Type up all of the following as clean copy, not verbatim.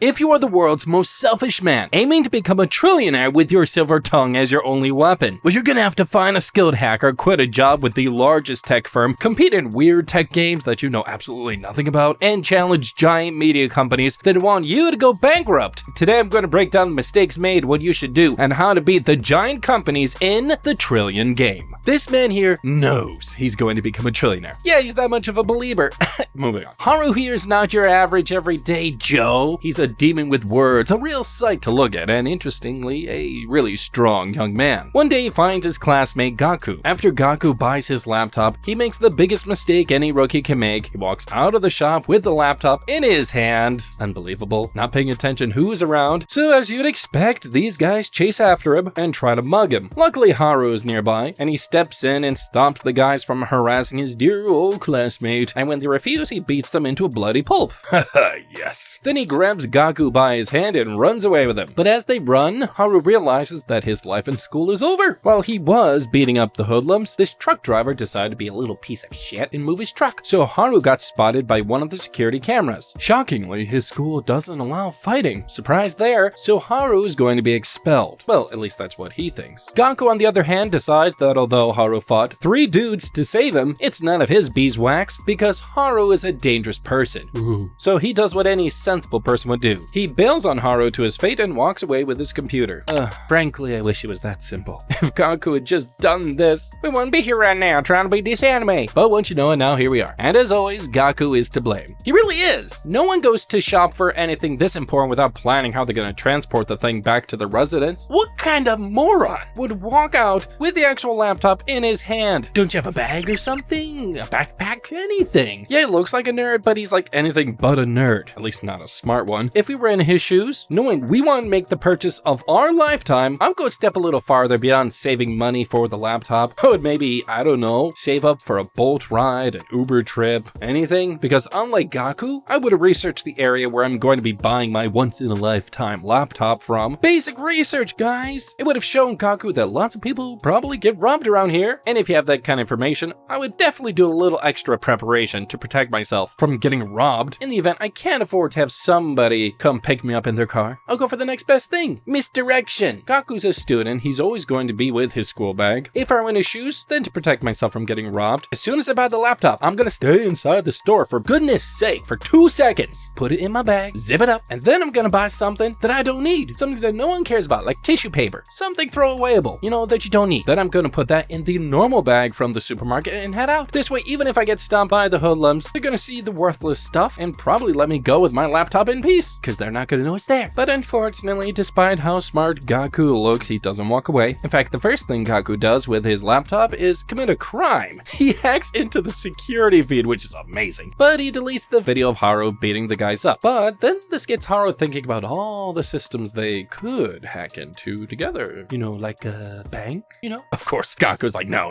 If you are the world's most selfish man, aiming to become a trillionaire with your silver tongue as your only weapon, well, you're gonna have to find a skilled hacker, quit a job with the largest tech firm, compete in weird tech games that you know absolutely nothing about, and challenge giant media companies that want you to go bankrupt. Today I'm going to break down the mistakes made, what you should do, and how to beat the giant companies in the trillion game. This man here knows he's going to become a trillionaire. Yeah, he's that much of a believer. Moving on. Haru here is not your average everyday Joe. He's a demon with words, a real sight to look at, and interestingly, a really strong young man. One day he finds his classmate Gaku. After Gaku buys his laptop, he makes the biggest mistake any rookie can make. He walks out of the shop with the laptop in his hand. Unbelievable. Not paying attention who's around. So as you'd expect, these guys chase after him and try to mug him. Luckily, Haru is nearby, and he steps in and stops the guys from harassing his dear old classmate. And when they refuse, he beats them into a bloody pulp. Haha, yes. Then he grabs Gaku by his hand and runs away with him. But as they run, Haru realizes that his life in school is over. While he was beating up the hoodlums, this truck driver decided to be a little piece of shit and move his truck. So Haru got spotted by one of the security cameras. Shockingly, his school doesn't allow fighting. Surprise there, so Haru is going to be expelled. Well, at least that's what he thinks. Gaku, on the other hand, decides that although Haru fought 3 dudes to save him, it's none of his beeswax because Haru is a dangerous person. Ooh. So he does what any sensible person would do. He bails on Haru to his fate and walks away with his computer. Frankly, I wish it was that simple. If Gaku had just done this, we wouldn't be here right now trying to beat this anime. But once you know it, now here we are. And as always, Gaku is to blame. He really is. No one goes to shop for anything this important without planning how they're gonna transport the thing back to the residence. What kind of moron would walk out with the actual laptop in his hand? Don't you have a bag or something? A backpack? Anything? Yeah, he looks like a nerd, but he's like anything but a nerd. At least not a smart one. If we were in his shoes, knowing we want to make the purchase of our lifetime, I would go a step a little farther beyond saving money for the laptop. I would maybe, I don't know, save up for a Bolt ride, an Uber trip, anything. Because unlike Gaku, I would have researched the area where I'm going to be buying my once-in-a-lifetime laptop from. Basic research, guys! It would have shown Gaku that lots of people probably get robbed around here. And if you have that kind of information, I would definitely do a little extra preparation to protect myself from getting robbed. In the event I can't afford to have somebody come pick me up in their car, I'll go for the next best thing. Misdirection. Gaku's a student, he's always going to be with his school bag. If I were in his shoes, then to protect myself from getting robbed, as soon as I buy the laptop, I'm gonna stay inside the store for goodness sake for 2 seconds, put it in my bag, zip it up, and then I'm gonna buy something that I don't need, something that no one cares about, like tissue paper, something throwawayable, you know, that you don't need. Then I'm gonna put that in the normal bag from the supermarket and head out. This way, even if I get stopped by the hoodlums, they're gonna see the worthless stuff and probably let me go with my laptop in peace, because they're not gonna know it's there. But unfortunately, despite how smart Gaku looks, he doesn't walk away. In fact, the first thing Gaku does with his laptop is commit a crime. He hacks into the security feed, which is amazing. But he deletes the video of Haru beating the guys up. But then this gets Haru thinking about all the systems they could hack into together. You know, like a bank, you know? Of course, Gaku's like, no.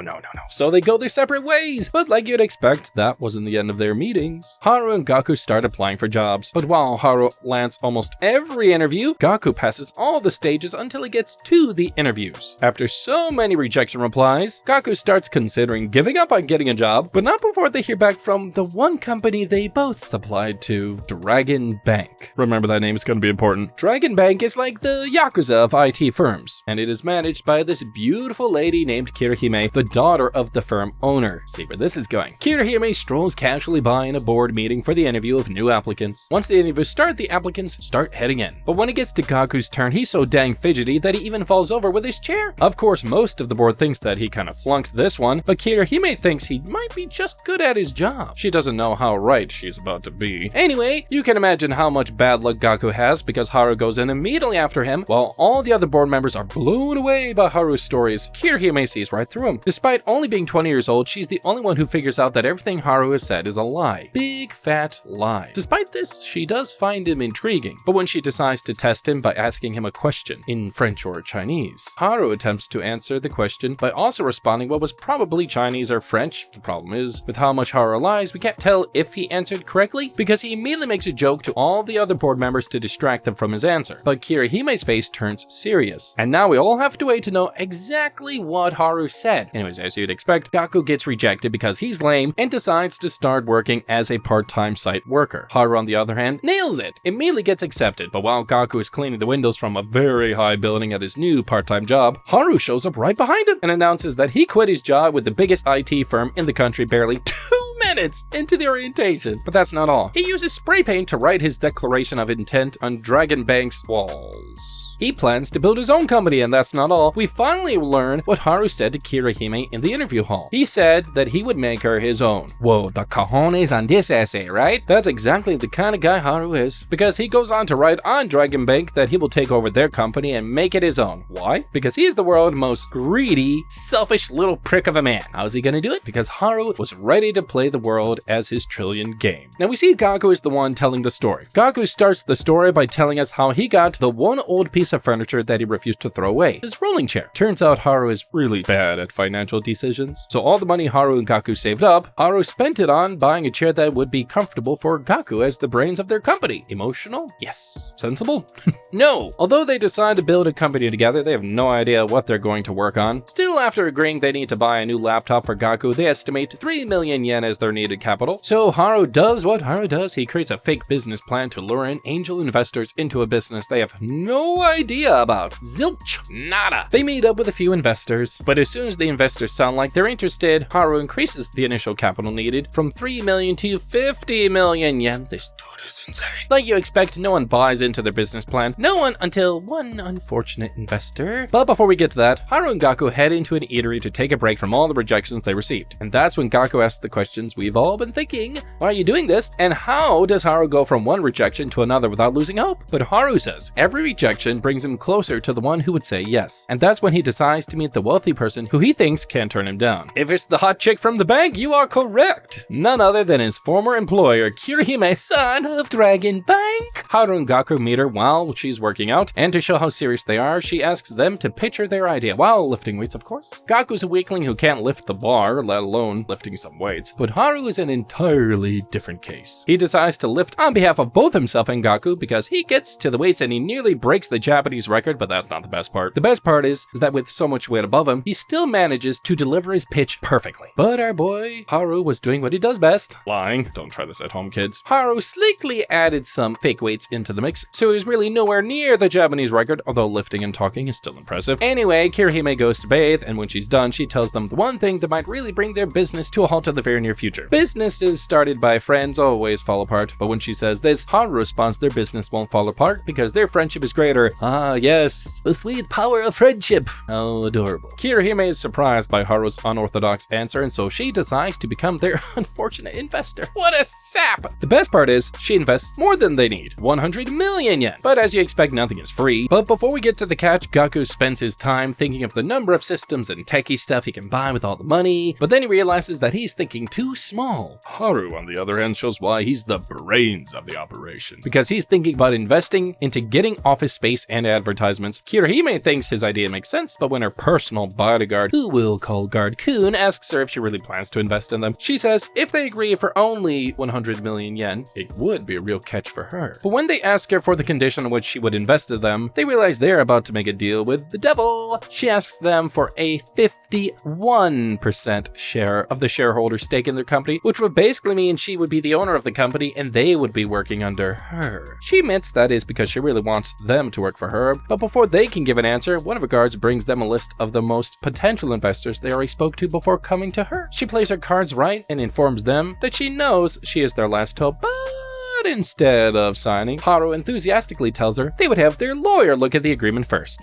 So they go their separate ways. But like you'd expect, that wasn't the end of their meetings. Haru and Gaku start applying for jobs. But while Haru lands almost every interview, Gaku passes all the stages until he gets to the interviews. After so many rejection replies, Gaku starts considering giving up on getting a job, but not before they hear back from the one company they both applied to, Dragon Bank. Remember that name, it's gonna be important. Dragon Bank is like the Yakuza of IT firms, and it is managed by this beautiful lady named Kirihime, the daughter of the firm owner. See where this is going. Kirihime strolls casually by in a board meeting for the interview of new applicants. Once the interviews start, the applicants start heading in. But when it gets to Gaku's turn, he's so dang fidgety that he even falls over with his chair. Of course, most of the board thinks that he kind of flunked this one, but Kirihime thinks he might be just good at his job. She doesn't know how right she's about to be. Anyway, you can imagine how much bad luck Gaku has because Haru goes in immediately after him, while all the other board members are blown away by Haru's stories. Kirihime sees right through him. Despite only being 20 years old, she's the only one who figures out that everything Haru has said is a lie. Big fat lie. Despite this, she does find him intriguing, but when she decides to test him by asking him a question in French or Chinese, Haru attempts to answer the question by also responding what was probably Chinese or French. The problem is, with how much Haru lies, we can't tell if he answered correctly because he immediately makes a joke to all the other board members to distract them from his answer. But Kirihime's face turns serious, and now we all have to wait to know exactly what Haru said. Anyways, as you'd expect, Gaku gets rejected because he's lame and decides to start working as a part-time site worker. Haru, on the other hand, nails it. Immediately immediately gets accepted. But while Gaku is cleaning the windows from a very high building at his new part-time job, Haru shows up right behind him and announces that he quit his job with the biggest IT firm in the country barely 2 minutes into the orientation. But that's not all. He uses spray paint to write his declaration of intent on Dragon Bank's walls. He plans to build his own company, and that's not all. We finally learn what Haru said to Kirihime in the interview hall. He said that he would make her his own. Whoa, the cojones on this essay, right? That's exactly the kind of guy Haru is, because he goes on to write on Dragon Bank that he will take over their company and make it his own. Why? Because he's the world's most greedy, selfish little prick of a man. How is he gonna do it? Because Haru was ready to play the world as his trillion game. Now we see Gaku is the one telling the story. Gaku starts the story by telling us how he got the one old piece of furniture that he refused to throw away, his rolling chair. Turns out Haru is really bad at financial decisions. So all the money Haru and Gaku saved up, Haru spent it on buying a chair that would be comfortable for Gaku as the brains of their company. Emotional? Yes. Sensible? No. Although they decide to build a company together, they have no idea what they're going to work on. Still, after agreeing they need to buy a new laptop for Gaku, they estimate 3 million yen as their needed capital. So Haru does what Haru does. He creates a fake business plan to lure in angel investors into a business they have no idea about. Zilch. Nada. They meet up with a few investors, but as soon as the investors sound like they're interested, Haru increases the initial capital needed from 3 million to 50 million yen. This dude is insane. Like you expect, no one buys into their business plan. No one until one unfortunate investor. But before we get to that, Haru and Gaku head into an eatery to take a break from all the rejections they received. And that's when Gaku asks the questions we've all been thinking. Why are you doing this? And how does Haru go from one rejection to another without losing hope? But Haru says every rejection brings him closer to the one who would say yes. And that's when he decides to meet the wealthy person who he thinks can turn him down. If it's the hot chick from the bank, you are correct. None other than his former employer, Kirihime, son of Dragon Bank. Haru and Gaku meet her while she's working out, and to show how serious they are, she asks them to picture their idea while lifting weights, of course. Gaku's a weakling who can't lift the bar, let alone lifting some weights, but Haru is an entirely different case. He decides to lift on behalf of both himself and Gaku because he gets to the weights and he nearly breaks the Japanese record, but that's not the best part. The best part is that with so much weight above him, he still manages to deliver his pitch perfectly. But our boy Haru was doing what he does best, lying. Don't try this at home, kids. Haru sleekly added some fake weights into the mix, so he's really nowhere near the Japanese record, although lifting and talking is still impressive. Anyway, Kirihime goes to bathe, and when she's done, she tells them the one thing that might really bring their business to a halt in the very near future. Businesses started by friends always fall apart, but when she says this, Haru responds their business won't fall apart because their friendship is greater. Ah, yes, the sweet power of friendship. How adorable. Kirihime is surprised by Haru's unorthodox answer, and so she decides to become their unfortunate investor. What a sap! The best part is, she invests more than they need, 100 million yen. But as you expect, nothing is free. But before we get to the catch, Gaku spends his time thinking of the number of systems and techie stuff he can buy with all the money, but then he realizes that he's thinking too small. Haru, on the other hand, shows why he's the brains of the operation, because he's thinking about investing into getting office space and advertisements. Kirihime thinks his idea makes sense, but when her personal bodyguard, who we'll call Guard-kun, asks her if she really plans to invest in them, she says if they agree for only 100 million yen, it would be a real catch for her. But when they ask her for the condition on which she would invest in them, they realize they're about to make a deal with the devil. She asks them for a 51% share of the shareholder stake in their company, which would basically mean she would be the owner of the company and they would be working under her. She admits that is because she really wants them to work for her, but before they can give an answer, one of her guards brings them a list of the most potential investors they already spoke to before coming to her. She plays her cards right and informs them that she knows she is their last hope, but instead of signing, Haru enthusiastically tells her they would have their lawyer look at the agreement first.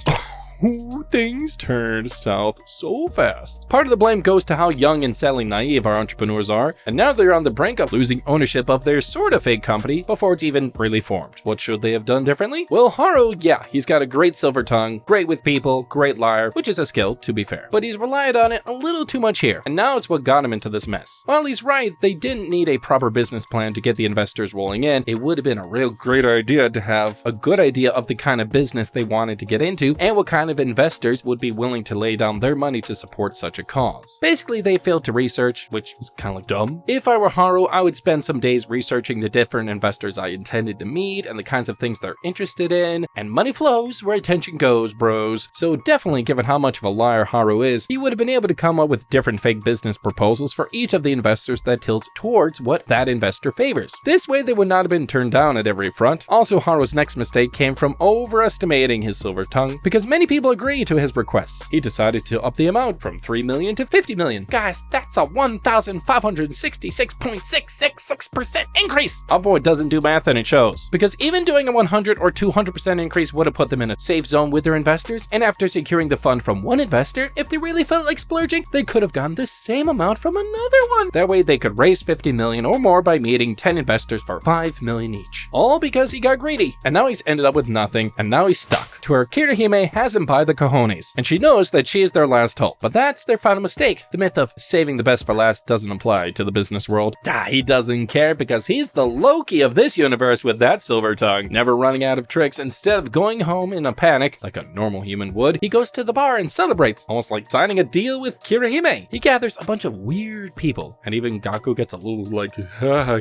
Things turned south so fast. Part of the blame goes to how young and sadly naive our entrepreneurs are, and now they're on the brink of losing ownership of their sort of fake company before it's even really formed. What should they have done differently? Well, Haru, yeah, he's got a great silver tongue, great with people, great liar, which is a skill, to be fair. But he's relied on it a little too much here, and now it's what got him into this mess. While he's right, they didn't need a proper business plan to get the investors rolling in. It would have been a real great idea to have a good idea of the kind of business they wanted to get into and what kind kind of investors would be willing to lay down their money to support such a cause. Basically, they failed to research, which is kind of like dumb. If I were Haru, I would spend some days researching the different investors I intended to meet and the kinds of things they're interested in, and money flows where attention goes, bros. So definitely, given how much of a liar Haru is, he would have been able to come up with different fake business proposals for each of the investors that tilts towards what that investor favors. This way, they would not have been turned down at every front. Also, Haru's next mistake came from overestimating his silver tongue, because many people agree to his requests. He decided to up the amount from 3 million to 50 million. Guys, that's a 1,566.666% increase! Our boy doesn't do math and it shows. Because even doing a 100 or 200% increase would have put them in a safe zone with their investors, and after securing the fund from one investor, if they really felt like splurging, they could have gotten the same amount from another one. That way they could raise 50 million or more by meeting 10 investors for 5 million each. All because he got greedy, and now he's ended up with nothing, and now he's stuck. To her, Kirihime has him by the cojones, and she knows that she is their last hope. But that's their final mistake. The myth of saving the best for last doesn't apply to the business world. He doesn't care because he's the Loki of this universe with that silver tongue, never running out of tricks. Instead of going home in a panic, like a normal human would, he goes to the bar and celebrates, almost like signing a deal with Kirihime. He gathers a bunch of weird people, and even Gaku gets a little like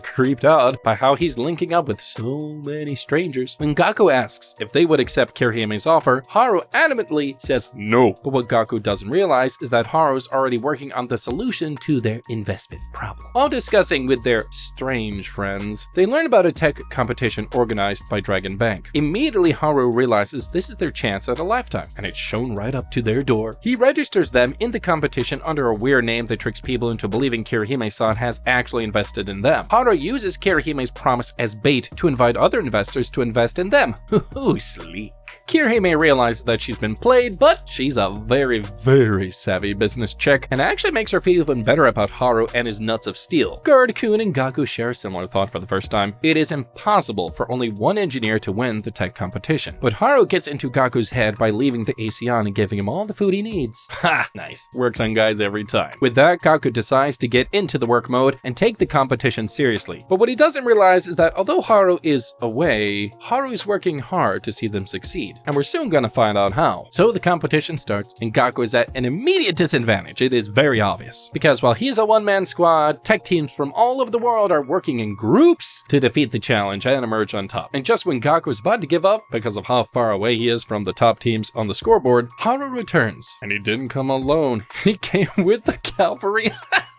creeped out by how he's linking up with so many strangers. When Gaku asks if they would accept Kirihime's offer, Haru adamantly says no. But what Gaku doesn't realize is that Haru's already working on the solution to their investment problem. While discussing with their strange friends, they learn about a tech competition organized by Dragon Bank. Immediately, Haru realizes this is their chance at a lifetime, and it's shown right up to their door. He registers them in the competition under a weird name that tricks people into believing Kirihime-san has actually invested in them. Haru uses Kirihime's promise as bait to invite other investors to invest in them. Ooh, sleek. Kirihime realizes that she's been played, but she's a very, very savvy business chick, and actually makes her feel even better about Haru and his nuts of steel. Gerd-kun and Gaku share a similar thought for the first time. It is impossible for only one engineer to win the tech competition. But Haru gets into Gaku's head by leaving the AC on and giving him all the food he needs. Ha! Nice. Works on guys every time. With that, Gaku decides to get into the work mode and take the competition seriously. But what he doesn't realize is that although Haru is away, Haru is working hard to see them succeed. And we're soon gonna find out how. So the competition starts, and Gaku is at an immediate disadvantage. It is very obvious. Because while he's a one-man squad, tech teams from all over the world are working in groups to defeat the challenge and emerge on top. And just when Gaku is about to give up, because of how far away he is from the top teams on the scoreboard, Haru returns. And he didn't come alone. He came with the cavalry.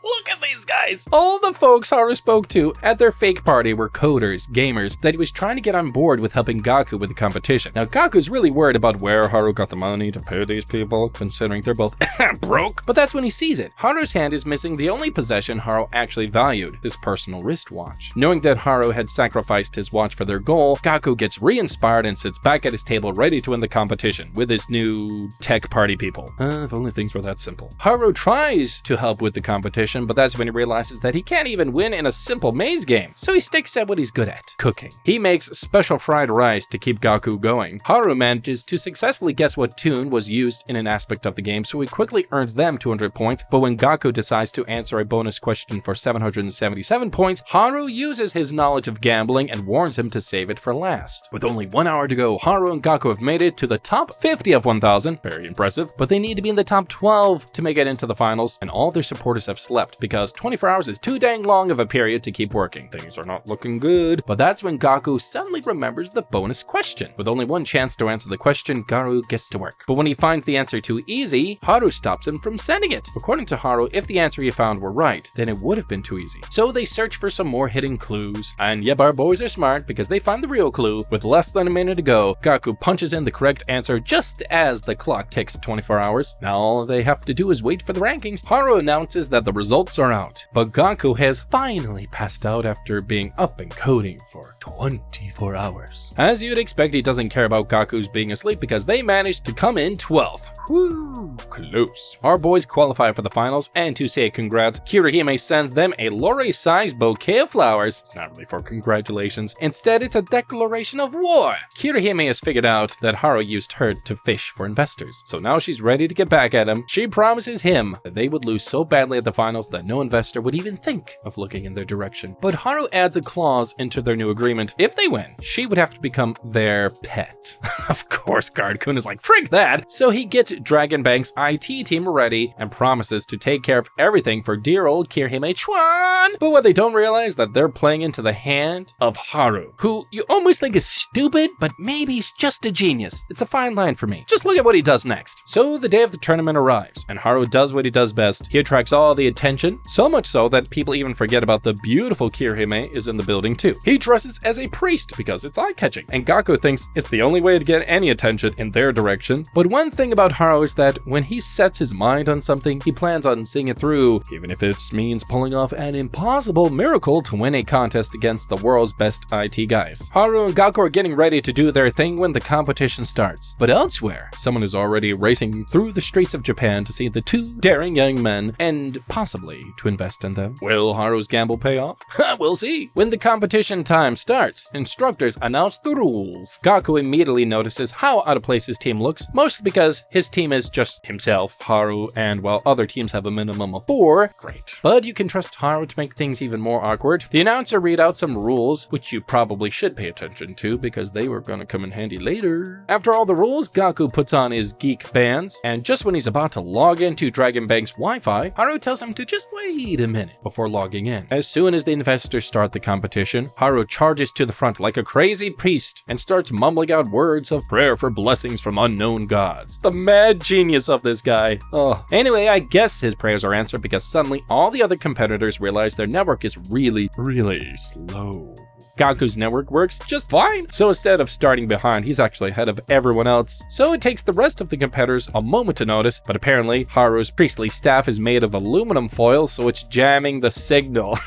Look at these guys! All the folks Haru spoke to at their fake party were coders, gamers, that he was trying to get on board with helping Gaku with the competition. Now, Gaku's really worried about where Haru got the money to pay these people, considering they're both broke. But that's when he sees it. Haru's hand is missing the only possession Haru actually valued, his personal wristwatch. Knowing that Haru had sacrificed his watch for their goal, Gaku gets re-inspired and sits back at his table ready to win the competition with his new tech party people. If only things were that simple. Haru tries to help with the competition, but that's when he realizes that he can't even win in a simple maze game. So he sticks at what he's good at, cooking. He makes special fried rice to keep Gaku going. Haru manages to successfully guess what tune was used in an aspect of the game, so he quickly earns them 200 points, but when Gaku decides to answer a bonus question for 777 points, Haru uses his knowledge of gambling and warns him to save it for last. With only 1 hour to go, Haru and Gaku have made it to the top 50 of 1,000, very impressive, but they need to be in the top 12 to make it into the finals, and all their supporters have slept because 24 hours is too dang long of a period to keep working. Things are not looking good. But that's when Gaku suddenly remembers the bonus question. With only one chance to answer the question, Garu gets to work. But when he finds the answer too easy, Haru stops him from sending it. According to Haru, if the answer he found were right, then it would have been too easy. So they search for some more hidden clues. And yep, our boys are smart because they find the real clue. With less than a minute to go, Gaku punches in the correct answer just as the clock ticks 24 hours. Now all they have to do is wait for the rankings. Haru announces that the results are out, but Gaku has finally passed out after being up and coding for 24 hours. As you'd expect, he doesn't care about Gaku's being asleep because they managed to come in 12th. Woo, close. Our boys qualify for the finals, and to say congrats, Kirihime sends them a lorry-sized bouquet of flowers. It's not really for congratulations. Instead, it's a declaration of war. Kirihime has figured out that Haru used her to fish for investors, so now she's ready to get back at him. She promises him that they would lose so badly at the finals that no investors investor would even think of looking in their direction. But Haru adds a clause into their new agreement. If they win, she would have to become their pet. Of course, Guard-kun is like, frig that! So he gets Dragon Bank's IT team ready and promises to take care of everything for dear old Kirihime Chuan. But what they don't realize that they're playing into the hand of Haru, who you almost think is stupid, but maybe he's just a genius. It's a fine line for me. Just look at what he does next. So the day of the tournament arrives, and Haru does what he does best. He attracts all the attention, so much so that people even forget about the beautiful Kirihime is in the building too. He dresses as a priest because it's eye-catching, and Gaku thinks it's the only way to get any attention in their direction. But one thing about Haru is that when he sets his mind on something, he plans on seeing it through, even if it means pulling off an impossible miracle to win a contest against the world's best IT guys. Haru and Gaku are getting ready to do their thing when the competition starts. But elsewhere, someone is already racing through the streets of Japan to see the two daring young men and possibly to invest in them. Will Haru's gamble pay off? We'll see. When the competition time starts, instructors announce the rules. Gaku immediately notices how out of place his team looks, mostly because his team is just himself, Haru, and while other teams have a minimum of 4, great. But you can trust Haru to make things even more awkward. The announcer read out some rules, which you probably should pay attention to because they were gonna come in handy later. After all the rules, Gaku puts on his geek bands, and just when he's about to log into Dragon Bank's Wi-Fi, Haru tells him to just wait a minute before logging in. As soon as the investors start the competition, Haru charges to the front like a crazy priest and starts mumbling out words of prayer for blessings from unknown gods. The mad genius of this guy. Oh. Anyway, I guess his prayers are answered because suddenly all the other competitors realize their network is really slow. Gaku's network works just fine. So instead of starting behind, he's actually ahead of everyone else. So it takes the rest of the competitors a moment to notice, but apparently Haru's priestly staff is made of aluminum foil, so it's jamming the signal.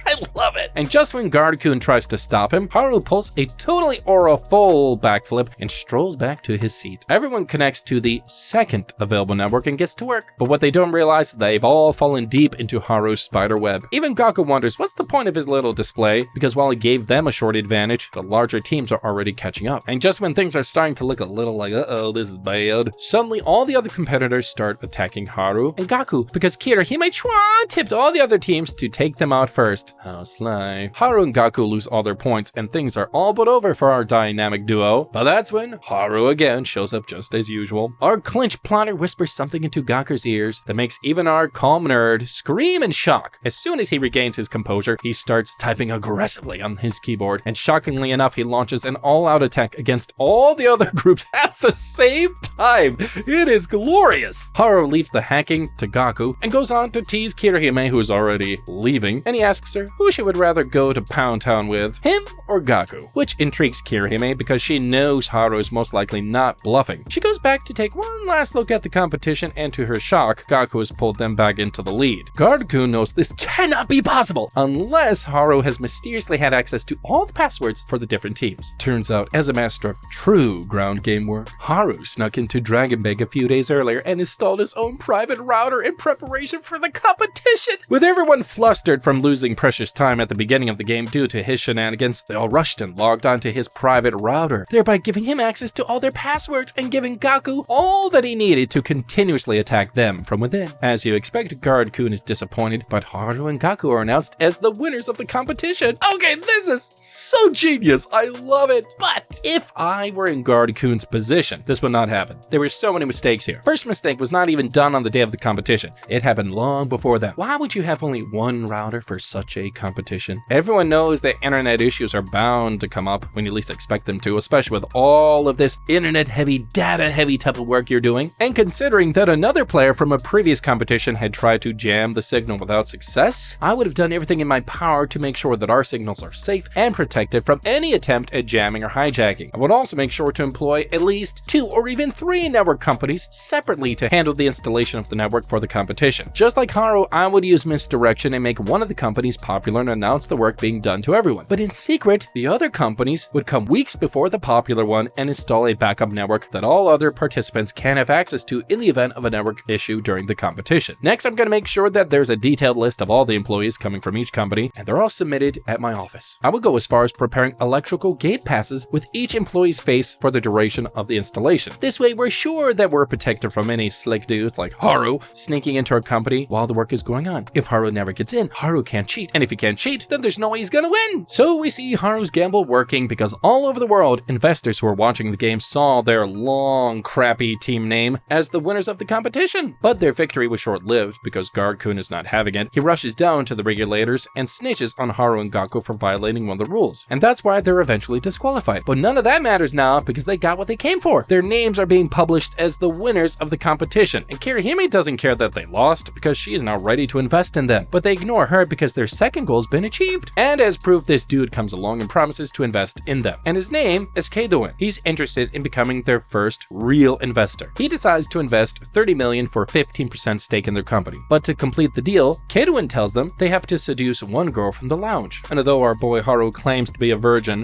I love it. And just when Guard-kun tries to stop him, Haru pulls a totally aura full backflip and strolls back to his seat. Everyone connects to the second available network and gets to work. But what they don't realize is they've all fallen deep into Haru's spider web. Even Gaku wonders what's the point of his little display, because while he gave them a short advantage, the larger teams are already catching up. And just when things are starting to look a little like, uh-oh, this is bad, suddenly all the other competitors start attacking Haru and Gaku, because Kirihime Chuan tipped all the other teams to take them out first. How sly. Haru and Gaku lose all their points and things are all but over for our dynamic duo. But that's when Haru again shows up just as usual. Our clinch plotter whispers something into Gaku's ears that makes even our calm nerd scream in shock. As soon as he regains his composure, he starts typing aggressively on his keyboard, and shockingly enough, he launches an all-out attack against all the other groups at the same time. It is glorious. Haru leaves the hacking to Gaku and goes on to tease Kirihime, who is already leaving, and he asks her who she would rather go to Pound Town with, him or Gaku, which intrigues Kirihime because she knows Haru is most likely not bluffing. She goes back to take one last look at the competition, and to her shock, Gaku has pulled them back into the lead. Guard-kun knows this cannot be possible unless Haru has mysteriously had access to all the passwords for the different teams. Turns out, as a master of true ground game work, Haru snuck into Dragon Bank a few days earlier and installed his own private router in preparation for the competition. With everyone flustered from losing precious time at the beginning of the game due to his shenanigans, they all rushed and logged onto his private router, thereby giving him access to all their passwords and giving Gaku all that he needed to continuously attack them from within. As you expect, Guard-kun is disappointed, but Haru and Gaku are announced as the winners of the competition. Okay, this is so genius. I love it. But if I were in Guard-kun's position, this would not happen. There were so many mistakes here. First mistake was not even done on the day of the competition. It happened long before that. Why would you have only one router for such a competition? Everyone knows that internet issues are bound to come up when you least expect them to, especially with all of this internet-heavy, data-heavy type of work you're doing. And considering that another player from a previous competition had tried to jam the signal without success, I would have done everything in my power to make sure that our signals are safe and protected from any attempt at jamming or hijacking. I would also make sure to employ at least 2 or even 3 network companies separately to handle the installation of the network for the competition. Just like Haru, I would use misdirection and make one of the companies pop popular and announce the work being done to everyone. But in secret, the other companies would come weeks before the popular one and install a backup network that all other participants can have access to in the event of a network issue during the competition. Next, I'm going to make sure that there's a detailed list of all the employees coming from each company, and they're all submitted at my office. I would go as far as preparing electrical gate passes with each employee's face for the duration of the installation. This way, we're sure that we're protected from any slick dudes like Haru sneaking into our company while the work is going on. If Haru never gets in, Haru can't cheat, and if he can't cheat, then there's no way he's gonna win. So we see Haru's gamble working because all over the world, investors who are watching the game saw their long, crappy team name as the winners of the competition. But their victory was short-lived because Guard-kun is not having it. He rushes down to the regulators and snitches on Haru and Gaku for violating one of the rules, and that's why they're eventually disqualified. But none of that matters now because they got what they came for. Their names are being published as the winners of the competition, and Kirihime doesn't care that they lost because she is now ready to invest in them. But they ignore her because their second goal has been achieved. And as proof, this dude comes along and promises to invest in them. And his name is Keidoin. He's interested in becoming their first real investor. He decides to invest 30 million for 15% stake in their company. But to complete the deal, Keidoin tells them they have to seduce one girl from the lounge. And although our boy Haru claims to be a virgin,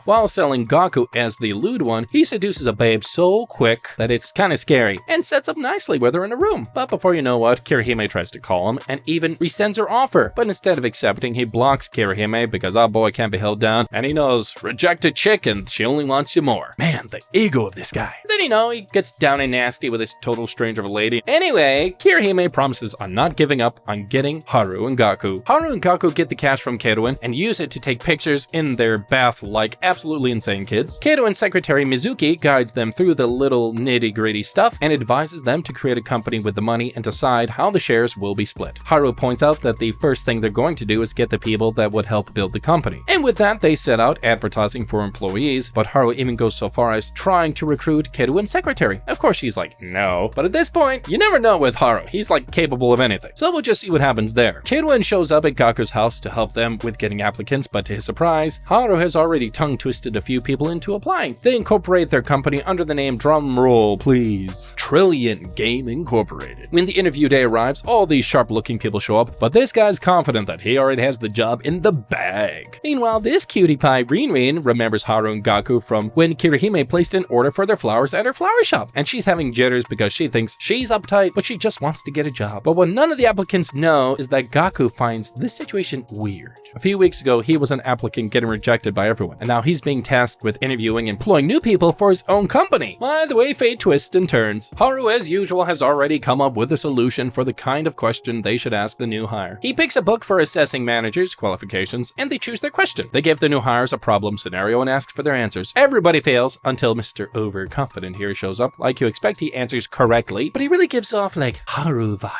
while selling Gaku as the lewd one, he seduces a babe so quick that it's kind of scary and sets up nicely where they're in a room. But before you know what, Kirihime tries to call him and even resends her offer. But instead of accepting, he blocks Kirihime because our boy can't be held down, and he knows, rejected chick and she only wants you more. Man, the ego of this guy. Then he gets down and nasty with this total stranger of a lady. Anyway, Kirihime promises on not giving up on getting Haru and Gaku. Haru and Gaku get the cash from Keidoin and use it to take pictures in their bath like absolutely insane kids. Keidoin's secretary Mizuki guides them through the little nitty-gritty stuff and advises them to create a company with the money and decide how the shares will be split. Haru points out that the first thing they're going to do is get the people that would help build the company. And with that, they set out advertising for employees, but Haru even goes so far as trying to recruit Keidoin's secretary. Of course, she's like, no. But at this point, you never know with Haru. He's like capable of anything. So we'll just see what happens there. Keidoin shows up at Gaku's house to help them with getting applicants, but to his surprise, Haru has already tongue-twisted a few people into applying. They incorporate their company under the name, drumroll please, Trillion Game Incorporated. When the interview day arrives, all these sharp-looking people show up, but this guy's confident that he already has the job in the bag. Meanwhile, this cutie pie Rinrin remembers Haru and Gaku from when Kirihime placed an order for their flowers at her flower shop, and she's having jitters because she thinks she's uptight, but she just wants to get a job. But what none of the applicants know is that Gaku finds this situation weird. A few weeks ago, he was an applicant getting rejected by everyone, and now he's being tasked with interviewing and employing new people for his own company. By the way fate twists and turns, Haru, as usual, has already come up with a solution for the kind of question they should ask the new hire. He picks a book for assessing managers' qualifications, and they choose their question. They give the new hires a problem scenario and ask for their answers. Everybody fails until Mr. Overconfident here shows up. Like you expect, he answers correctly, but he really gives off like Haru vibes.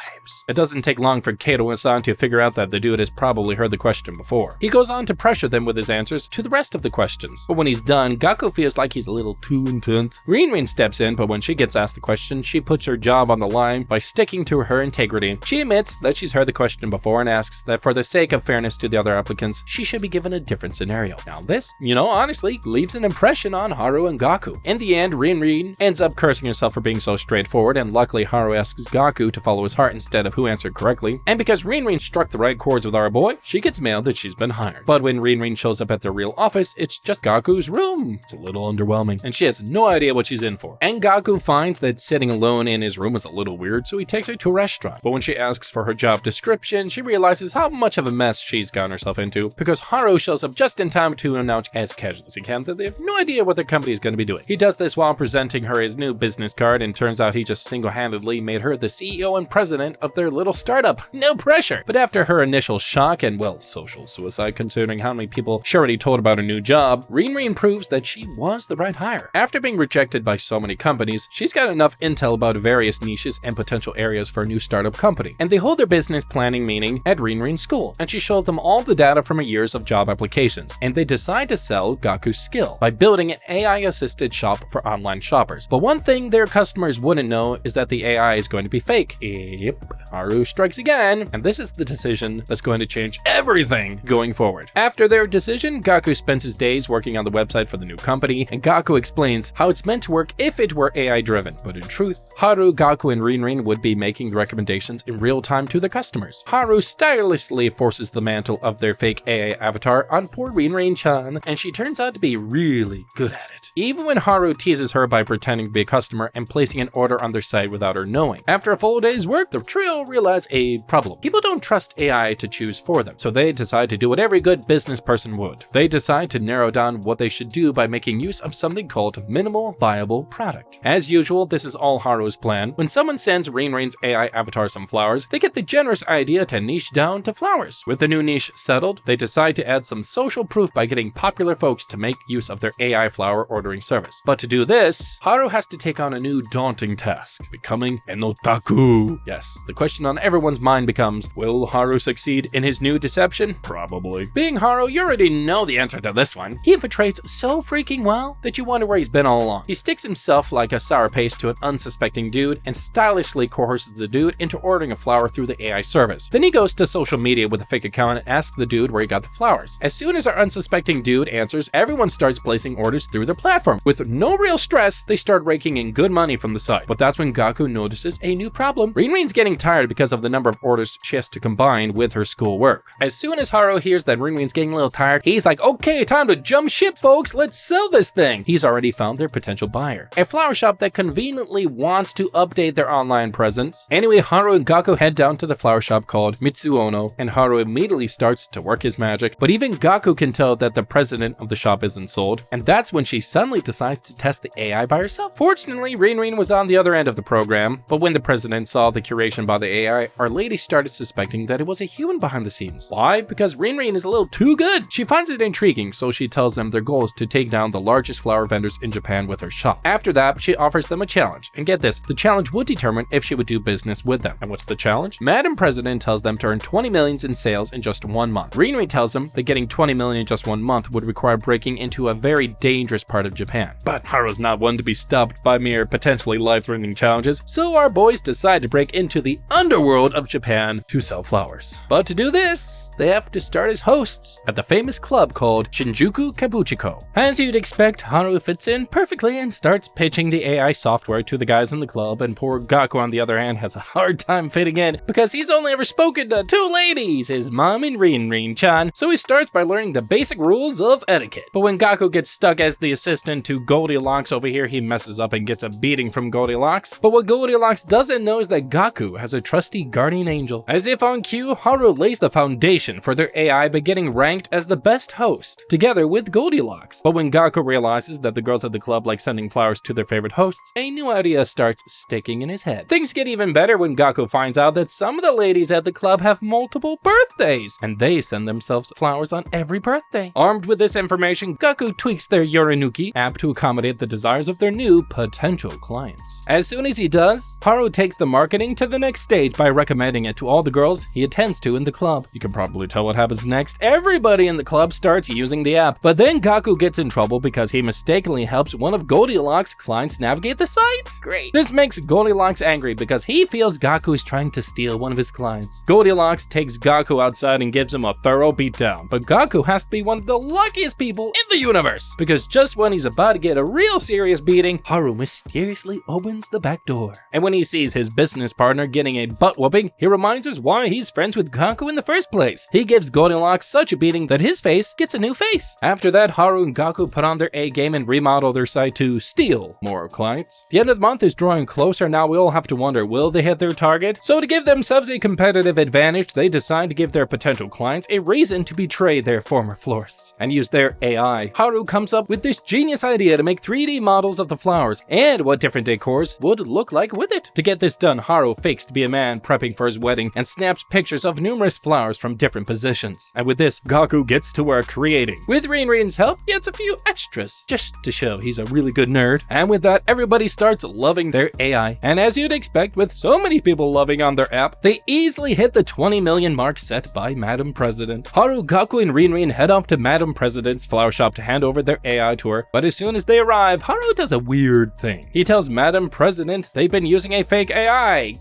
It doesn't take long for Keidoin-san to figure out that the dude has probably heard the question before. He goes on to pressure them with his answers to the rest of the questions. But when he's done, Gaku feels like he's a little too intense. Rinrin steps in, but when she gets asked the question, she puts her job on the line by sticking to her integrity. She admits that she's heard the question before and asks that for the sake of fairness to the other applicants, she should be given a different scenario. Now this, honestly, leaves an impression on Haru and Gaku. In the end, Rinrin ends up cursing herself for being so straightforward, and luckily Haru asks Gaku to follow his heart instead of who answered correctly. And because Rinrin struck the right chords with our boy, she gets mailed that she's been hired. But when Rinrin shows up at their real office, it's just Gaku's room. It's a little underwhelming, and she has no idea what she's in for. And Gaku finds that sitting alone in his room is a little weird, so he takes her to a restaurant. But when she asks for her job description, she realizes how much of a mess she's gotten herself into, because Haru shows up just in time to announce as casual as he can that they have no idea what their company is going to be doing. He does this while presenting her his new business card, and turns out he just single-handedly made her the CEO and president of their little startup. No pressure. But after her initial shock and, well, social suicide considering how many people she already told about her new job, Rinrin proves that she was the right hire. After being rejected by so many companies, she's got enough intel about various niches and potential areas for a new startup company. And they hold their business planning meeting at Rinrin's school, and she shows them all the data from her years of job applications. And they decide to sell Gaku's skill by building an AI-assisted shop for online shoppers. But one thing their customers wouldn't know is that the AI is going to be fake. Yep. Nope. Haru strikes again, and this is the decision that's going to change everything going forward. After their decision, Gaku spends his days working on the website for the new company, and Gaku explains how it's meant to work if it were AI driven. But in truth, Haru, Gaku, and Rinrin would be making the recommendations in real time to the customers. Haru stylishly forces the mantle of their fake AI avatar on poor Rinrin-chan, and she turns out to be really good at it. Even when Haru teases her by pretending to be a customer and placing an order on their site without her knowing. After a full day's work, the trio realize a problem. People don't trust AI to choose for them, so they decide to do what every good business person would. They decide to narrow down what they should do by making use of something called minimal viable product. As usual, this is all Haru's plan. When someone sends Rinrin's AI avatar some flowers, they get the generous idea to niche down to flowers. With the new niche settled, they decide to add some social proof by getting popular folks to make use of their AI flower ordering service. But to do this, Haru has to take on a new daunting task, becoming an otaku. Yes, the question on everyone's mind becomes, will Haru succeed in his new deception? Probably. Being Haru, you already know the answer to this one. He infiltrates so freaking well that you wonder where he's been all along. He sticks himself like a sour paste to an unsuspecting dude and stylishly coerces the dude into ordering a flower through the AI service. Then he goes to social media with a fake account and asks the dude where he got the flowers. As soon as our unsuspecting dude answers, everyone starts placing orders through their platform. With no real stress, they start raking in good money from the site. But that's when Gaku notices a new problem. Rinrin's getting tired because of the number of orders she has to combine with her schoolwork. As soon as Haru hears that Rinrin's getting a little tired, he's like, okay, time to jump ship, folks, let's sell this thing. He's already found their potential buyer, a flower shop that conveniently wants to update their online presence. Anyway, Haru and Gaku head down to the flower shop called Mitsuono, and Haru immediately starts to work his magic, but even Gaku can tell that the president of the shop isn't sold, and that's when she suddenly decides to test the AI by herself. Fortunately, Rinrin was on the other end of the program, but when the president saw the curation by the AI, Our Lady started suspecting that it was a human behind the scenes. Why? Because Rinrin is a little too good. She finds it intriguing, so she tells them their goal is to take down the largest flower vendors in Japan with her shop. After that, she offers them a challenge, and get this, the challenge would determine if she would do business with them. And what's the challenge? Madam President tells them to earn 20 million in sales in just 1 month. Rinrin tells them that getting 20 million in just 1 month would require breaking into a very dangerous part of Japan. But Haru's not one to be stopped by mere potentially life-threatening challenges, so our boys decide to break into the underworld of Japan to sell flowers. But to do this, they have to start as hosts at the famous club called Shinjuku Kabuchiko. As you'd expect, Haru fits in perfectly and starts pitching the AI software to the guys in the club, and poor Gaku on the other hand has a hard time fitting in because he's only ever spoken to 2 ladies, his mom and Rinrin-chan, so he starts by learning the basic rules of etiquette. But when Gaku gets stuck as the assistant to Goldilocks over here, he messes up and gets a beating from Goldilocks. But what Goldilocks doesn't know is that Gaku has a trusty guardian angel. As if on cue, Haru lays the foundation for their AI by getting ranked as the best host, together with Goldilocks. But when Gaku realizes that the girls at the club like sending flowers to their favorite hosts, a new idea starts sticking in his head. Things get even better when Gaku finds out that some of the ladies at the club have multiple birthdays, and they send themselves flowers on every birthday. Armed with this information, Gaku tweaks their Yorinuki app to accommodate the desires of their new potential clients. As soon as he does, Haru takes the marketing to the next stage by recommending it to all the girls he attends to in the club. You can probably tell what happens next. Everybody in the club starts using the app, but then Gaku gets in trouble because he mistakenly helps one of Goldilocks' clients navigate the site. Great. This makes Goldilocks angry because he feels Gaku is trying to steal one of his clients. Goldilocks takes Gaku outside and gives him a thorough beatdown, but Gaku has to be one of the luckiest people in the universe because just when he's about to get a real serious beating, Haru mysteriously opens the back door. And when he sees his business partner getting a butt whooping, he reminds us why he's friends with Gaku in the first place. He gives Goldilocks such a beating that his face gets a new face. After that, Haru and Gaku put on their A game and remodel their site to steal more clients. The end of the month is drawing closer. Now we all have to wonder, will they hit their target? So to give themselves a competitive advantage, they decide to give their potential clients a reason to betray their former florists and use their AI. Haru comes up with this genius idea to make 3D models of the flowers and what different decors would look like with it. To get this done, Haru fakes to be a man prepping for his wedding and snaps pictures of numerous flowers from different positions. And with this, Gaku gets to work creating. With Rinrin's help, he adds a few extras just to show he's a really good nerd. And with that, everybody starts loving their AI. And as you'd expect, with so many people loving on their app, they easily hit the 20 million mark set by Madam President. Haru, Gaku, and Rinrin head off to Madam President's flower shop to hand over their AI to her. But as soon as they arrive, Haru does a weird thing. He tells Madam President they've been using a fake AI.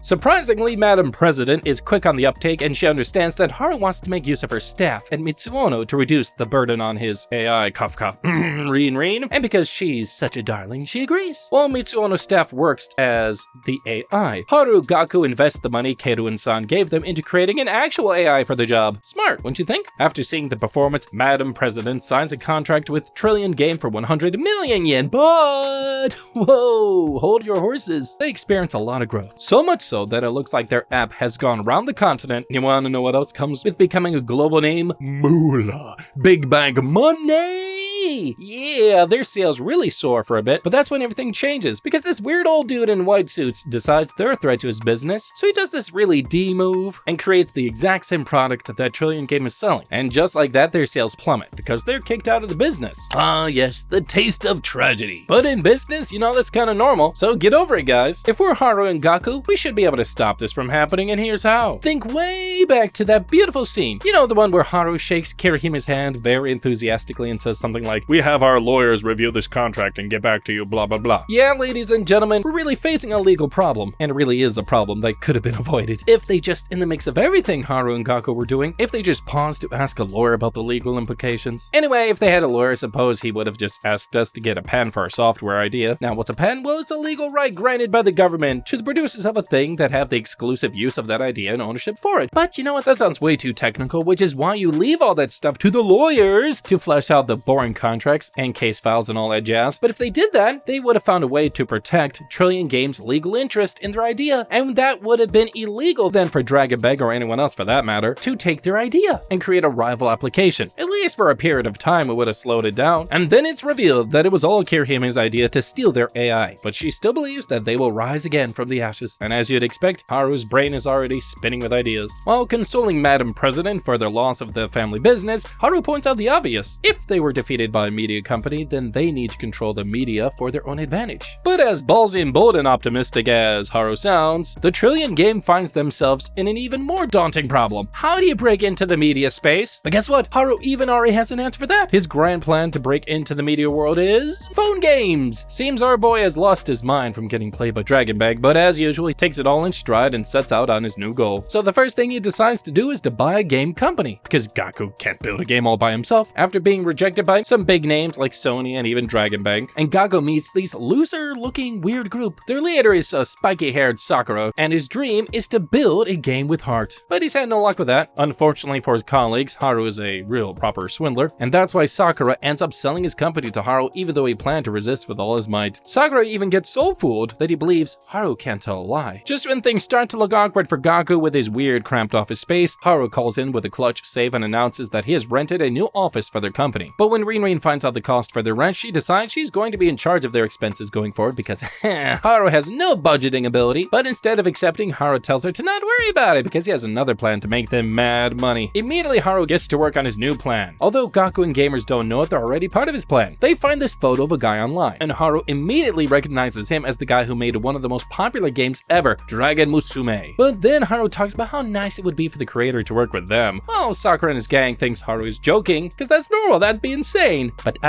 Surprisingly, Madam President is quick on the uptake, and she understands that Haru wants to make use of her staff and Mitsuono to reduce the burden on his AI cough cough reen, and because she's such a darling, she agrees. While Mitsuono's staff works as the AI, Haru Gaku invests the money Keru and San gave them into creating an actual AI for the job. Smart, wouldn't you think? After seeing the performance, Madam President signs a contract with Trillion Game for 100 million yen, but whoa, hold your horses. They experience a lot of growth. So much so that it looks like their app has gone around the continent. You wanna know what else comes with becoming a global name? Moolah. Big bank money! Yeah, their sales really soar for a bit, but that's when everything changes, because this weird old dude in white suits decides they're a threat to his business, so he does this really D move and creates the exact same product that Trillion Game is selling. And just like that, their sales plummet, because they're kicked out of the business. Ah yes, the taste of tragedy. But in business, you know, that's kind of normal, so get over it, guys. If we're Haru and Gaku, we should be able to stop this from happening, and here's how. Think way back to that beautiful scene. You know, the one where Haru shakes Kirihime's hand very enthusiastically and says something like, "We have our lawyers review this contract and get back to you, blah blah blah." Yeah, ladies and gentlemen, we're really facing a legal problem, and it really is a problem that could have been avoided if they just, in the mix of everything Haru and Gaku were doing, if they just paused to ask a lawyer about the legal implications. Anyway, if they had a lawyer, I suppose he would have just asked us to get a patent for our software idea. Now, what's a patent? Well, it's a legal right granted by the government to the producers of a thing that have the exclusive use of that idea and ownership for it. But you know what? That sounds way too technical, which is why you leave all that stuff to the lawyers to flesh out the boring contracts and case files and all that jazz. But if they did that, they would have found a way to protect Trillion Game's legal interest in their idea, and that would have been illegal then for Dragon Bag, or anyone else for that matter, to take their idea and create a rival application. At least for a period of time, it would have slowed it down. And then it's revealed that it was all Kirihime's idea to steal their AI, but she still believes that they will rise again from the ashes. And as you'd expect, Haru's brain is already spinning with ideas. While consoling Madam President for their loss of the family business, Haru points out the obvious. If they were defeated by a media company, then they need to control the media for their own advantage. But as ballsy and bold and optimistic as Haru sounds, the Trillion Game finds themselves in an even more daunting problem. How do you break into the media space? But guess what? Haru even already has an answer for that. His grand plan to break into the media world is phone games. Seems our boy has lost his mind from getting played by Dragon Bag, but as usual, he takes it all in stride and sets out on his new goal. So the first thing he decides to do is to buy a game company, because Gaku can't build a game all by himself. After being rejected by some big names like Sony and even Dragon Bag, and Gaku meets these loser-looking weird group. Their leader is a spiky-haired Sakura, and his dream is to build a game with heart. But he's had no luck with that. Unfortunately for his colleagues, Haru is a real proper swindler, and that's why Sakura ends up selling his company to Haru even though he planned to resist with all his might. Sakura even gets so fooled that he believes Haru can't tell a lie. Just when things start to look awkward for Gaku with his weird cramped office space, Haru calls in with a clutch save and announces that he has rented a new office for their company. But when Rin finds out the cost for their rent, she decides she's going to be in charge of their expenses going forward because Haru has no budgeting ability. But instead of accepting, Haru tells her to not worry about it because he has another plan to make them mad money. Immediately, Haru gets to work on his new plan. Although Gaku and gamers don't know it, they're already part of his plan. They find this photo of a guy online, and Haru immediately recognizes him as the guy who made one of the most popular games ever, Dragon Musume. But then Haru talks about how nice it would be for the creator to work with them. Well, Sakura and his gang thinks Haru is joking, because that's normal, that'd be insane. But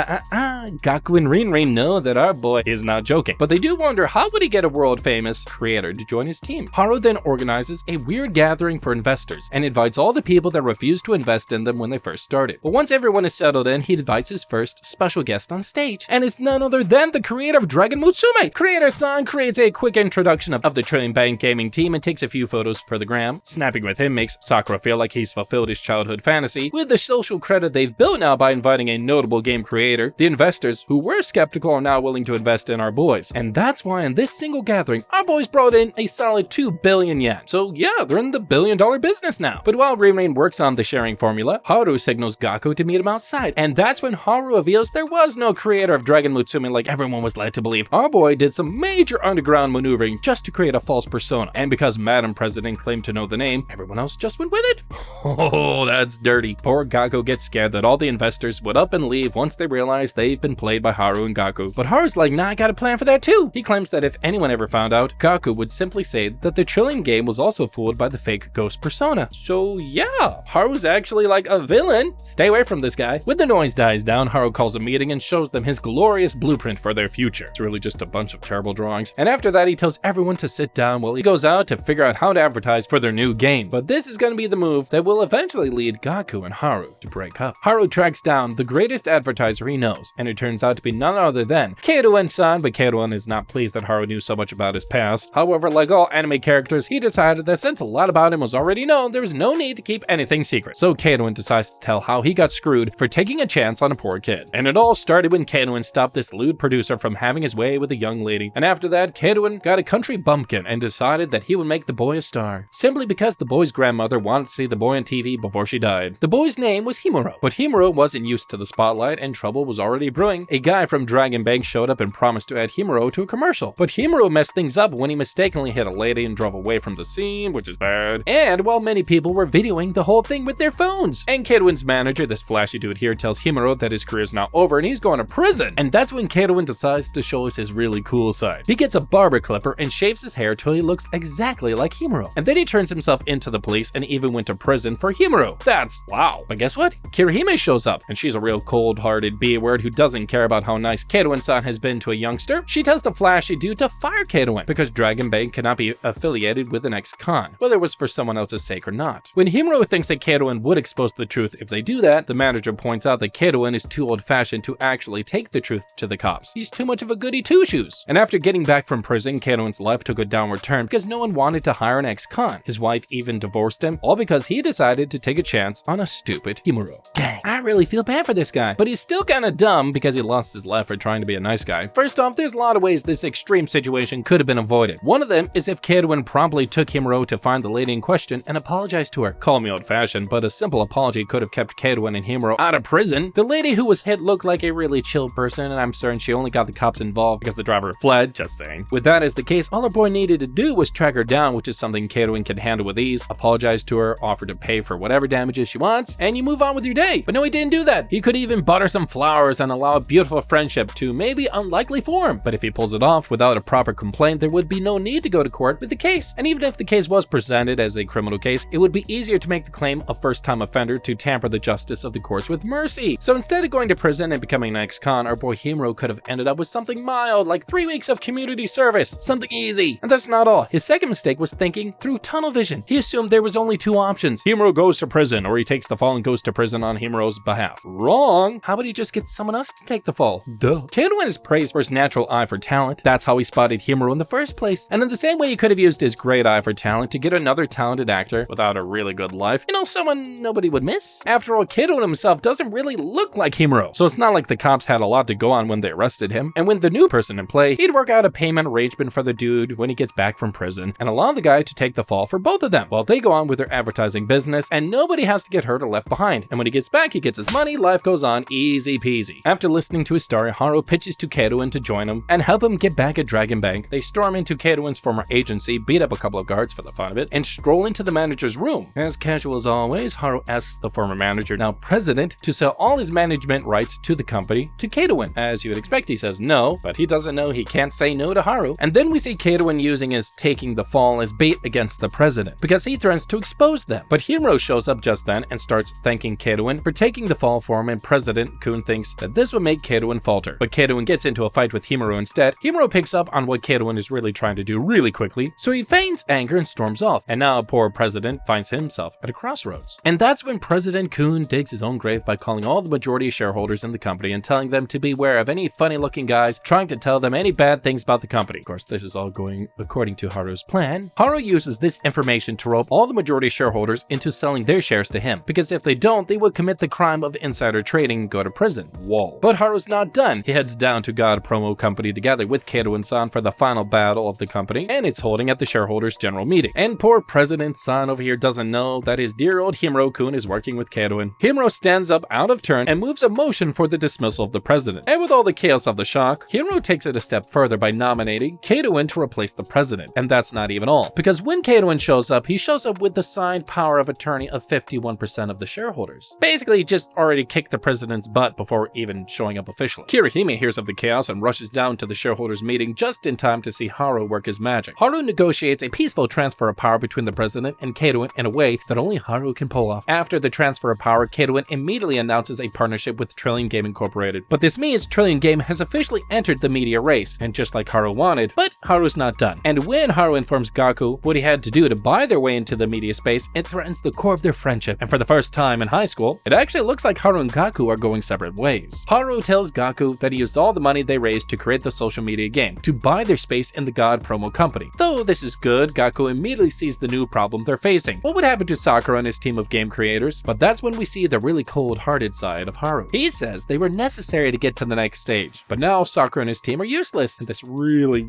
Gaku and Rin know that our boy is not joking. But they do wonder, how would he get a world-famous creator to join his team? Haru then organizes a weird gathering for investors, and invites all the people that refused to invest in them when they first started. But once everyone is settled in, he invites his first special guest on stage, and it's none other than the creator of Dragon Musume! Creator-san creates a quick introduction of the Trillion Bank gaming team and takes a few photos for the gram. Snapping with him makes Sakura feel like he's fulfilled his childhood fantasy, with the social credit they've built now by inviting a notable game creator. The investors, who were skeptical, are now willing to invest in our boys. And that's why in this single gathering, our boys brought in a solid 2 billion yen. So yeah, they're in the billion-dollar business now. But while Rin works on the sharing formula, Haru signals Gaku to meet him outside. And that's when Haru reveals there was no creator of Dragon Musume like everyone was led to believe. Our boy did some major underground maneuvering just to create a false persona. And because Madam President claimed to know the name, everyone else just went with it. Oh, that's dirty. Poor Gaku gets scared that all the investors would up and leave leave once they realize they've been played by Haru and Gaku. But Haru's like, nah, I got a plan for that too. He claims that if anyone ever found out, Gaku would simply say that the Trillion game was also fooled by the fake ghost persona. So yeah, Haru's actually like a villain. Stay away from this guy. When the noise dies down, Haru calls a meeting and shows them his glorious blueprint for their future. It's really just a bunch of terrible drawings. And after that, he tells everyone to sit down while he goes out to figure out how to advertise for their new game. But this is going to be the move that will eventually lead Gaku and Haru to break up. Haru tracks down the greatest advertiser he knows, and it turns out to be none other than Keiruin-san, but Keiruin is not pleased that Haru knew so much about his past. However, like all anime characters, he decided that since a lot about him was already known, there was no need to keep anything secret. So Keiruin decides to tell how he got screwed for taking a chance on a poor kid. And it all started when Keiruin stopped this lewd producer from having his way with a young lady. And after that, Keiruin got a country bumpkin and decided that he would make the boy a star, simply because the boy's grandmother wanted to see the boy on TV before she died. The boy's name was Himuro, but Himuro wasn't used to the spotlight and trouble was already brewing. A guy from Dragon Bank showed up and promised to add Himuro to a commercial, but Himuro messed things up when he mistakenly hit a lady and drove away from the scene, which is bad. And while many people were videoing the whole thing with their phones. And Keiruin's manager, this flashy dude here, tells Himuro that his career is now over and he's going to prison. And that's when Keiruin decides to show us his really cool side. He gets a barber clipper and shaves his hair till he looks exactly like Himuro. And then he turns himself into the police and even went to prison for Himuro. That's wow. But guess what? Kirihime shows up, and she's a real cold-hearted B-word who doesn't care about how nice Keiruin-san has been to a youngster. She tells the flashy dude to fire Keiruin because Dragon Bank cannot be affiliated with an ex-con, whether it was for someone else's sake or not. When Himuro thinks that Keiruin would expose the truth if they do that, the manager points out that Keiruin is too old-fashioned to actually take the truth to the cops. He's too much of a goody two-shoes. And after getting back from prison, Keiruin's life took a downward turn because no one wanted to hire an ex-con. His wife even divorced him, all because he decided to take a chance on a stupid Himuro. Dang, I really feel bad for this guy, but he's still kind of dumb because he lost his life for trying to be a nice guy. First off, there's a lot of ways this extreme situation could have been avoided. One of them is if Keiruin promptly took Himuro to find the lady in question and apologized to her. Call me old-fashioned, but a simple apology could have kept Keiruin and Himuro out of prison. The lady who was hit looked like a really chill person, and I'm certain she only got the cops involved because the driver fled, just saying. With that as the case, all our boy needed to do was track her down, which is something Keiruin can handle with ease, apologize to her, offer to pay for whatever damages she wants, and you move on with your day. But no, he didn't do that. He could even butter some flowers and allow a beautiful friendship to maybe unlikely form. But if he pulls it off without a proper complaint, there would be no need to go to court with the case. And even if the case was presented as a criminal case, it would be easier to make the claim a first-time offender to tamper the justice of the courts with mercy. So instead of going to prison and becoming an ex-con, our boy Himuro could have ended up with something mild, like 3 weeks of community service, something easy. And that's not all. His second mistake was thinking through tunnel vision. He assumed there was only two options. Himuro goes to prison, or he takes the fall and goes to prison on Himuro's behalf. Wrong. How about he just get someone else to take the fall? Duh. Keiruin is praised for his natural eye for talent. That's how he spotted Himuro in the first place. And in the same way, he could have used his great eye for talent to get another talented actor without a really good life. You know, someone nobody would miss. After all, Keiruin himself doesn't really look like Himuro, so it's not like the cops had a lot to go on when they arrested him. And when the new person in play, he'd work out a payment arrangement for the dude when he gets back from prison and allow the guy to take the fall for both of them while they go on with their advertising business, and nobody has to get hurt or left behind. And when he gets back, he gets his money, life goes on easy peasy. After listening to his story, Haru pitches to Keiruin to join him and help him get back at Dragon Bank. They storm into Keiruin's former agency, beat up a couple of guards for the fun of it, and stroll into the manager's room. As casual as always, Haru asks the former manager, now president, to sell all his management rights to the company to Keiruin. As you would expect, he says no, but he doesn't know he can't say no to Haru. And then we see Keiruin using his taking the fall as bait against the president, because he threatens to expose them. But Himuro shows up just then and starts thanking Keiruin for taking the fall for him, and President Kun thinks that this would make Keiruin falter. But Keiruin gets into a fight with Himuro instead. Himuro picks up on what Keiruin is really trying to do really quickly, so he feigns anger and storms off. And now poor President finds himself at a crossroads. And that's when President Kun digs his own grave by calling all the majority shareholders in the company and telling them to beware of any funny-looking guys trying to tell them any bad things about the company. Of course, this is all going according to Haru's plan. Haru uses this information to rope all the majority shareholders into selling their shares to him, because if they don't, they would commit the crime of insider trading and go to prison. Whoa. But Haru's not done. He heads down to God Promo Company together with Keiruin-san for the final battle of the company, and it's holding at the shareholders' general meeting. And poor President-san over here doesn't know that his dear old Himuro-kun is working with Keiruin. Himuro stands up out of turn and moves a motion for the dismissal of the president. And with all the chaos of the shock, Himuro takes it a step further by nominating Keiruin to replace the president. And that's not even all, because when Keiruin shows up, he shows up with the signed power of attorney of 51% of the shareholders. Basically, he just already kicked the president president's butt before even showing up officially. Kirihime hears of the chaos and rushes down to the shareholders meeting just in time to see Haru work his magic. Haru negotiates a peaceful transfer of power between the president and Katoen in a way that only Haru can pull off. After the transfer of power, Katoen immediately announces a partnership with Trillion Game Incorporated. But this means Trillion Game has officially entered the media race, and just like Haru wanted, but Haru's not done. And when Haru informs Gaku what he had to do to buy their way into the media space, it threatens the core of their friendship. And for the first time in high school, it actually looks like Haru and Gaku are going separate ways. Haru tells Gaku that he used all the money they raised to create the social media game, to buy their space in the God promo company. Though this is good, Gaku immediately sees the new problem they're facing. What would happen to Sakura and his team of game creators? But that's when we see the really cold-hearted side of Haru. He says they were necessary to get to the next stage, but now Sakura and his team are useless, and this really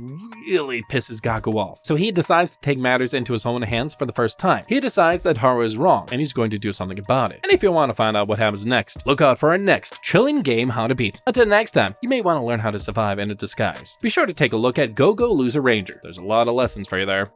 pisses Gaku off. So he decides to take matters into his own hands for the first time. He decides that Haru is wrong, and he's going to do something about it. And if you want to find out what happens next, look out for our next Trillion Game How to Beat. Until next time, you may want to learn how to survive in a disguise. Be sure to take a look at Go Go Loser Ranger. There's a lot of lessons for you there.